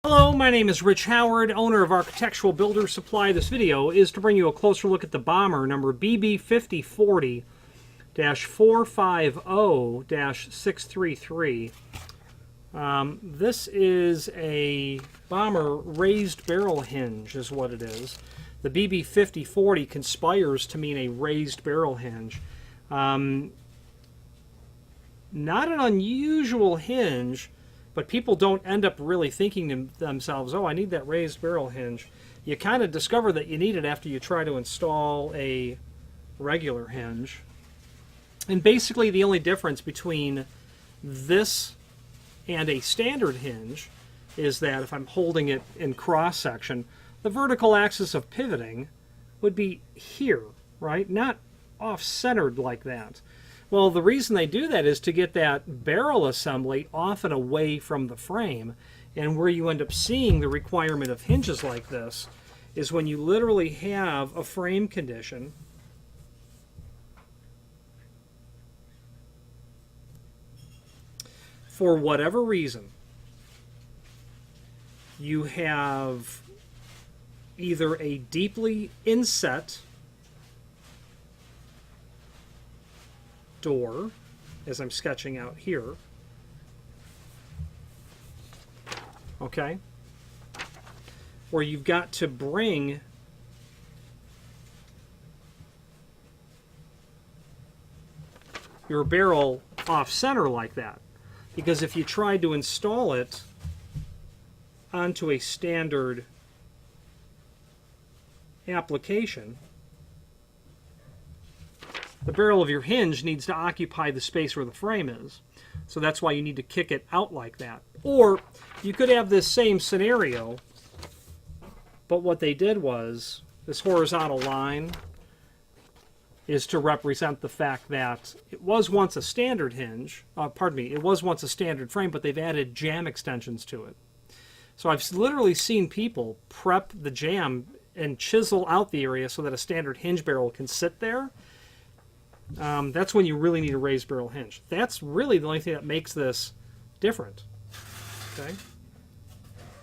Hello, my name is Rich Howard, owner of Architectural Builder Supply. This video is to bring you a closer look at the Bommer number BB5040-450-633. This is a Bommer raised barrel hinge is what it is. The BB5040 conspires to mean a raised barrel hinge. Not an unusual hinge, but people don't end up really thinking to themselves, oh, I need that raised barrel hinge. You kind of discover that you need it after you try to install a regular hinge. And basically the only difference between this and a standard hinge is that if I'm holding it in cross-section, the vertical axis of pivoting would be here, right? Not off-centered like that. Well, the reason they do that is to get that barrel assembly off and away from the frame. And where you end up seeing the requirement of hinges like this is when you literally have a frame condition for whatever reason. You have either a deeply inset door, as I'm sketching out here, okay, where you've got to bring your barrel off center like that, because if you tried to install it onto a standard application, the barrel of your hinge needs to occupy the space where the frame is. So that's why you need to kick it out like that. Or you could have this same scenario, but what they did was, this horizontal line is to represent the fact that it was once a standard hinge, it was once a standard frame, but they've added jamb extensions to it. So I've literally seen people prep the jamb and chisel out the area so that a standard hinge barrel can sit there. That's when you really need a raised barrel hinge. That's really the only thing that makes this different. Okay?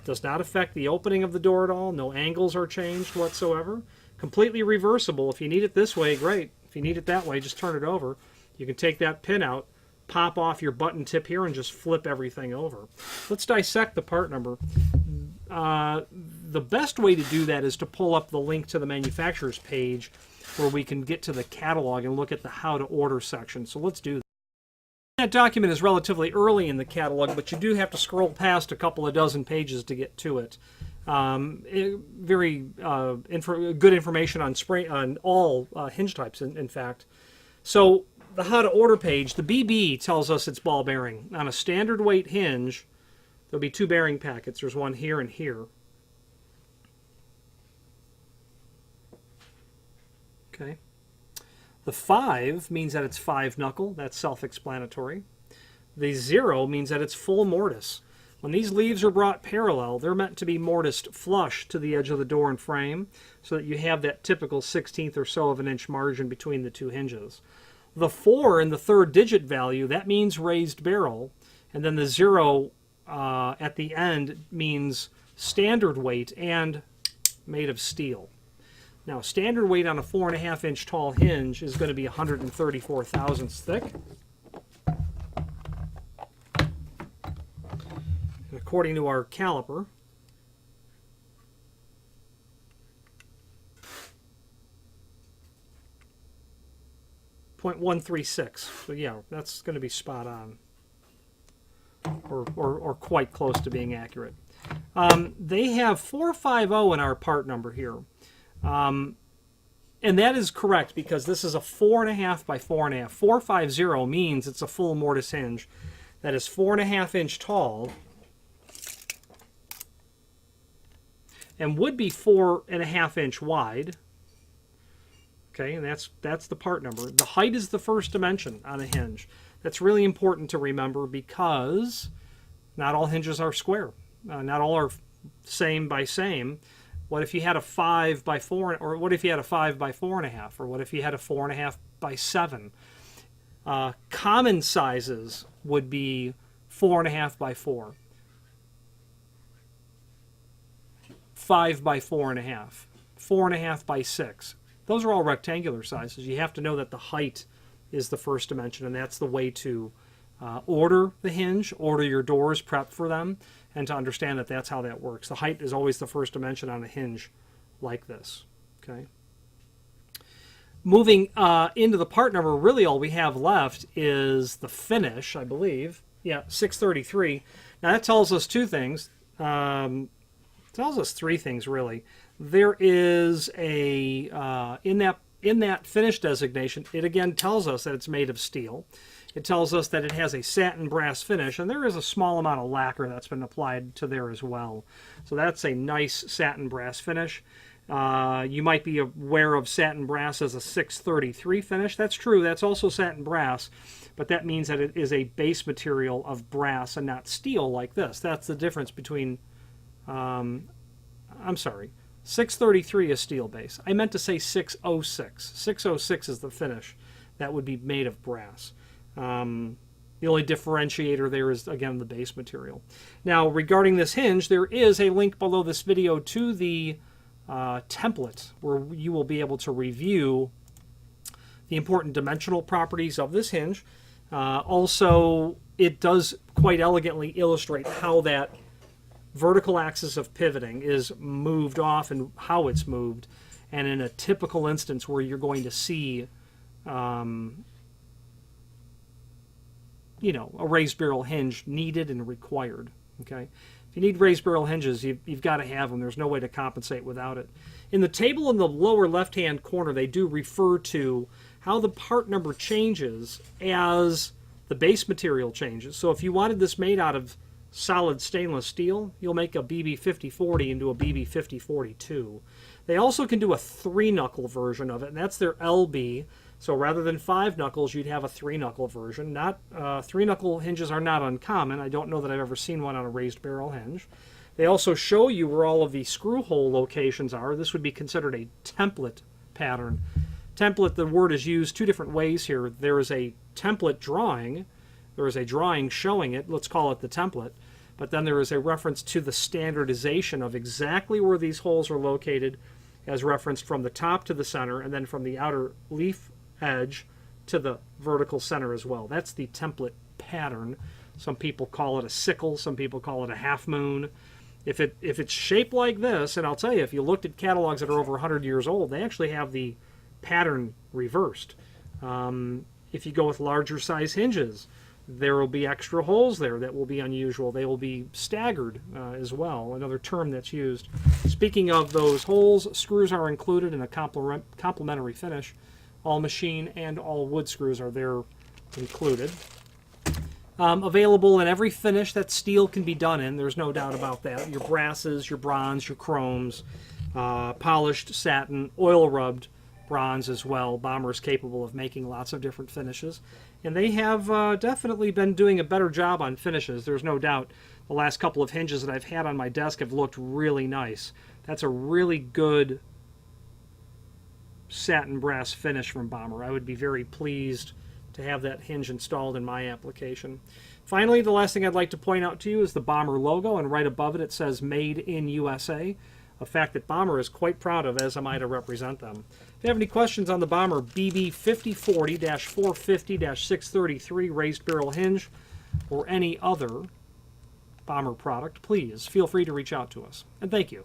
Does not affect the opening of the door at all. No angles are changed whatsoever. Completely reversible. If you need it this way, great. If you need it that way, just turn it over. You can take that pin out, pop off your button tip here, and just flip everything over. Let's dissect the part number. The best way to do that is to pull up the link to the manufacturer's page where we can get to the catalog and look at the how to order section. So let's do that. That document is relatively early in the catalog, but you do have to scroll past a couple of dozen pages to get to it. Very good information on all hinge types, in fact. So the how to order page, the BB tells us it's ball bearing. On a standard weight hinge, there'll be two bearing packets. There's one here and here. Okay. The 5 means that it's 5 knuckle. That's self-explanatory. The 0 means that it's full mortise. When these leaves are brought parallel, they're meant to be mortised flush to the edge of the door and frame so that you have that typical 1/16 or so of an inch margin between the two hinges. The 4 in the third digit value, that means raised barrel. And then the 0 at the end means standard weight and made of steel. Now, standard weight on a 4.5 inch tall hinge is going to be 134 thousandths thick. And according to our caliper, .136. So yeah, that's going to be spot on, or quite close to being accurate. They have 450 in our part number here. And that is correct because this is a 4.5 by 4.5. 450 means it's a full mortise hinge that is 4.5 inch tall and would be 4.5 inch wide. Okay, and that's the part number. The height is the first dimension on a hinge. That's really important to remember because not all hinges are square. Not all are same by same. What if you had a 5 by 4, or what if you had a 5 by 4.5, or what if you had a 4.5 by 7? Common sizes would be 4.5 by 4. 5 by 4.5, 4.5 by 6. Those are all rectangular sizes. You have to know that the height is the first dimension, and that's the way to order the hinge, order your doors, prep for them, and to understand that that's how that works. The height is always the first dimension on a hinge like this. Okay. Moving into the part number, really all we have left is the finish, I believe. Yeah, 633. Now that tells us two things. Tells us three things, really. There is a, in that finish designation, it again tells us that it's made of steel. It tells us that it has a satin brass finish, and there is a small amount of lacquer that's been applied to there as well. So that's a nice satin brass finish. You might be aware of satin brass as a 633 finish. That's true, that's also satin brass, but that means that it is a base material of brass and not steel like this. That's the difference between, I'm sorry, 633 is steel base. I meant to say 606. 606 is the finish that would be made of brass. The only differentiator there is, again, the base material. Now, regarding this hinge, there is a link below this video to the template where you will be able to review the important dimensional properties of this hinge. Also, it does quite elegantly illustrate how that vertical axis of pivoting is moved off and how it's moved, and in a typical instance where you're going to see you know, a raised barrel hinge needed and required. Okay, if you need raised barrel hinges, you've got to have them. There's no way to compensate without it. In the table in the lower left-hand corner, they do refer to how the part number changes as the base material changes. So if you wanted this made out of solid stainless steel, you'll make a BB5040 into a BB5042. They also can do a 3-knuckle version of it, and that's their LB. So rather than 5 knuckles, you'd have a 3-knuckle version. 3-knuckle hinges are not uncommon. I don't know that I've ever seen one on a raised barrel hinge. They also show you where all of the screw hole locations are. This would be considered a template pattern. Template, the word is used two different ways here. There is a template drawing. There is a drawing showing it. Let's call it the template. But then there is a reference to the standardization of exactly where these holes are located, as referenced from the top to the center, and then from the outer leaf edge to the vertical center as well. That's the template pattern. Some people call it a sickle, some people call it a half moon. If it's shaped like this, and I'll tell you, if you looked at catalogs that are over 100 years old, they actually have the pattern reversed. If you go with larger size hinges, there will be extra holes there that will be unusual. They will be staggered as well, another term that's used. Speaking of those holes, screws are included in a complementary finish. All machine and all wood screws are there included. Available in every finish that steel can be done in, there's no doubt about that. Your brasses, your bronze, your chromes, polished satin, oil rubbed bronze as well. Bommer is capable of making lots of different finishes. And they have definitely been doing a better job on finishes. There's no doubt the last couple of hinges that I've had on my desk have looked really nice. That's a really good satin brass finish from Bommer. I would be very pleased to have that hinge installed in my application. Finally, the last thing I'd like to point out to you is the Bommer logo, and right above it, it says Made in USA, a fact that Bommer is quite proud of, as am I to represent them. If you have any questions on the Bommer BB5040-450-633 raised barrel hinge or any other Bommer product, please feel free to reach out to us. And thank you.